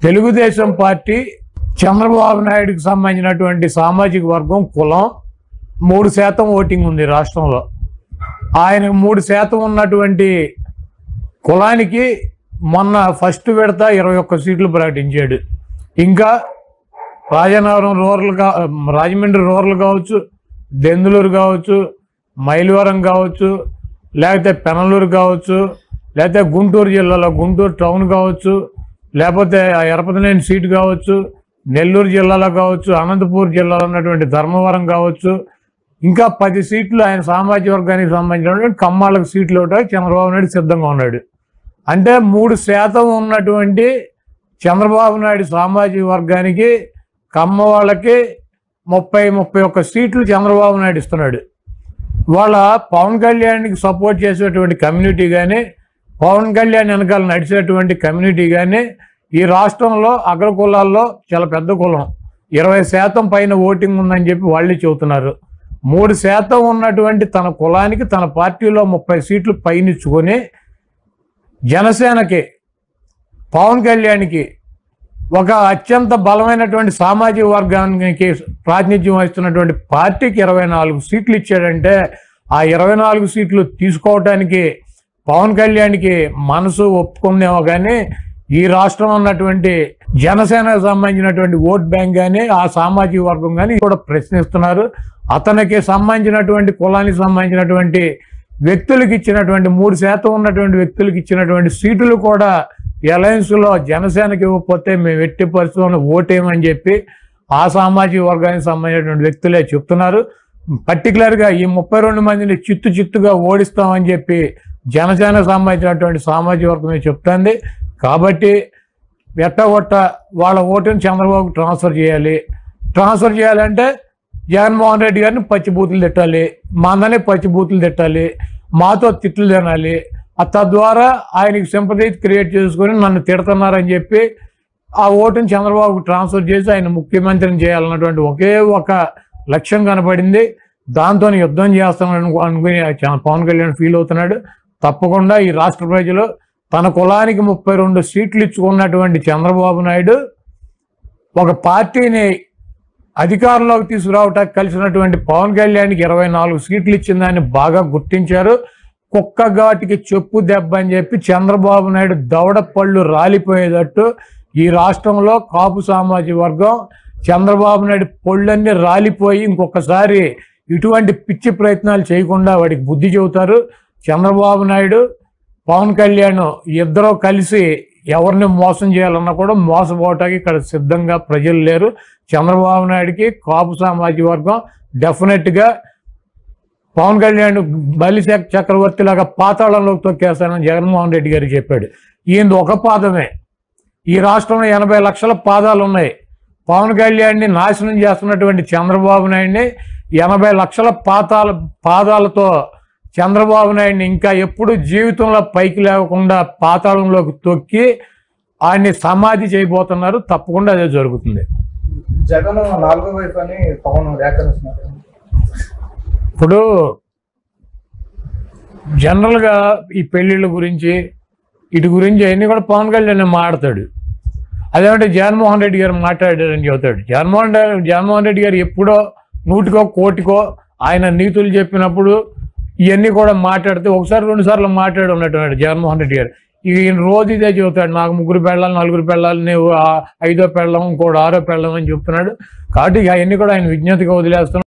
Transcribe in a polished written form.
Telugu Desam party Chandrababu నాయుడుకి సంబంధించినటువంటి సామాజిక వర్గం కులం 3% ఓటింగ్ ఉంది రాష్ట్రంలో. ఆయనకు 3% ఉన్నటువంటి కులానికి మొన్న ఫస్ట్ విడత 21 సీట్లు ప్రకటించాడు. ఇంకా రాజమండ్రి రూరల్ కావచ్చు, దెందులూరు కావచ్చు, మైలవరం కావచ్చు, లేకపోతే పెనలూరు కావచ్చు, లేకపోతే గుంటూరు జిల్లాలో గుంటూరు టౌన్ కావచ్చు, లేకపోతే ఎరపతినేని సీటు కావచ్చు, నెల్లూరు జిల్లాలో కావచ్చు, అనంతపూర్ జిల్లాలో ఉన్నటువంటి ధర్మవరం కావచ్చు, ఇంకా 10 సీట్లు ఆయన సామాజిక వర్గానికి సంబంధించినటువంటి కమ్మాళ్ళకు సీట్లు ఇవ్వడానికి చంద్రబాబు నాయుడు సిద్ధంగా ఉన్నాడు. అంటే 3% ఉన్నటువంటి చంద్రబాబు నాయుడు సామాజిక వర్గానికి కమ్మ వాళ్ళకి 30-31 సీట్లు చంద్రబాబు నాయుడు ఇస్తున్నాడు. వాళ్ళ పవన్ కళ్యాణ్కి సపోర్ట్ చేసేటువంటి కమ్యూనిటీ కానీ, పవన్ కళ్యాణ్ వెనకాల నడిచేటువంటి కమ్యూనిటీ కానీ ఈ రాష్ట్రంలో అగ్ర కులాల్లో చాలా పెద్ద కులం, 20% పైన ఓటింగ్ ఉందని చెప్పి వాళ్ళే చెబుతున్నారు. 3% ఉన్నటువంటి తన కులానికి తన పార్టీలో 30 సీట్లు పైనిచ్చుకొని జనసేనకి పవన్ కళ్యాణ్కి ఒక అత్యంత బలమైనటువంటి సామాజిక వర్గానికి ప్రాతినిధ్యం వహిస్తున్నటువంటి పార్టీకి 24 సీట్లు ఇచ్చాడంటే ఆ 24 సీట్లు తీసుకోవటానికి పవన్ కళ్యాణ్కి మనసు ఒప్పుకుందేమో కానీ ఈ రాష్ట్రంలో ఉన్నటువంటి జనసేనకు సంబంధించినటువంటి ఓట్ బ్యాంక్ కానీ ఆ సామాజిక వర్గం కానీ కూడా ప్రశ్నిస్తున్నారు. అతనికి సంబంధించినటువంటి కులానికి సంబంధించినటువంటి వ్యక్తులకు ఇచ్చినటువంటి 3% ఉన్నటువంటి వ్యక్తులకు ఇచ్చినటువంటి సీటులు కూడా అలయన్స్లో జనసేనకి ఇవ్వకపోతే మేము ఎట్టి పరిస్థితుల్లో ఓటేయమని చెప్పి ఆ సామాజిక వర్గానికి సంబంధించినటువంటి వ్యక్తులే చెప్తున్నారు. పర్టికులర్గా ఈ 32 మందిని చిత్తుగా ఓడిస్తామని చెప్పి జనసేనకు సంబంధించినటువంటి సామాజిక వర్గమే చెప్తుంది. కాబట్టి ఎట్టగొట్ట వాళ్ళ ఓటుని చంద్రబాబుకు ట్రాన్స్ఫర్ చేయాలంటే జగన్మోహన్ రెడ్డి గారిని పచ్చిబూతులు తిట్టాలి, మా అందరినీ పచ్చిబూతులు తిట్టాలి, మాతో తిట్లు తినాలి. తద్వారా ఆయనకి సింపతి క్రియేట్ చేసుకొని నన్ను తిడుతున్నారని చెప్పి ఆ ఓటుని చంద్రబాబుకు ట్రాన్స్ఫర్ చేసి ఆయన ముఖ్యమంత్రిని చేయాలన్నటువంటి ఒకే ఒక లక్ష్యం కనపడింది. దాంతో యుద్ధం చేస్తామని అనుకుని పవన్ కళ్యాణ్ ఫీల్ అవుతున్నాడు. తప్పకుండా ఈ రాష్ట్ర ప్రజలు తన కులానికి 32 సీట్లు ఇచ్చుకున్నటువంటి చంద్రబాబు నాయుడు ఒక పార్టీని అధికారంలోకి తీసుకురావటానికి కలిసినటువంటి పవన్ కళ్యాణ్కి 24 సీట్లు ఇచ్చిందని బాగా గుర్తించారు. కుక్క ఘాటికి చెప్పు దెబ్బ అని చెప్పి చంద్రబాబు నాయుడు దవడ పళ్ళు రాలిపోయేటట్టు ఈ రాష్ట్రంలో కాపు సామాజిక వర్గం చంద్రబాబు నాయుడు పళ్ళన్నీ రాలిపోయి ఇంకొకసారి ఇటువంటి పిచ్చి ప్రయత్నాలు చేయకుండా వాడికి బుద్ధి చెబుతారు. చంద్రబాబు నాయుడు పవన్ కళ్యాణ్ ఇద్దరూ కలిసి ఎవరిని మోసం చేయాలన్నా కూడా మోసపోవటానికి ఇక్కడ సిద్ధంగా ప్రజలు లేరు. చంద్రబాబు నాయుడికి కాపు సామాజిక వర్గం డెఫినెట్గా పవన్ కళ్యాణ్ బలి చక్రవర్తి లాగా పాతాళంలోకి తొక్కేస్తానని జగన్మోహన్ రెడ్డి గారికి చెప్పాడు. ఈయన ఒక పాదమే, ఈ రాష్ట్రంలో 80 లక్షల పాదాలు ఉన్నాయి. పవన్ కళ్యాణ్ని నాశనం చేస్తున్నటువంటి చంద్రబాబు నాయుడిని 80 లక్షల పాదాలతో చంద్రబాబు నాయుడిని ఇంకా ఎప్పుడు జీవితంలో పైకి లేకుండా పాతాళంలోకి తొక్కి ఆయన్ని సమాధి చేయబోతున్నారు. తప్పకుండా అదే జరుగుతుంది. జగన్ 4వ వైపు అని పవన్ వ్యాఖ్యానిస్తున్నారు. ఇప్పుడు జనరల్గా ఈ పెళ్ళిళ్ళ గురించి ఇటు గురించి అన్నీ కూడా పవన్ కళ్యాణ్ మాట్లాడతాడు. అదేమంటే జగన్మోహన్ రెడ్డి గారు మాట్లాడారని చెబుతాడు. జగన్మోహన్ రెడ్డి గారు ఎప్పుడో 100కో 1,00,00,000 ఆయన నీతులు చెప్పినప్పుడు ఇవన్నీ కూడా మాట్లాడితే 1-2 సార్లు మాట్లాడి ఉన్నట్టున్నాడు జగన్మోహన్ రెడ్డి గారు. ఈయన రోజు ఇదే చెబుతాడు, నాకు 3 పెళ్ళాలి 4 పెళ్ళాలి, నువ్వు 5వ పెళ్ళం ఇంకోటి 6వ పెళ్ళం అని చెప్తున్నాడు. కాబట్టి అవన్నీ కూడా ఆయన విజ్ఞతగా వదిలేస్తున్నాడు.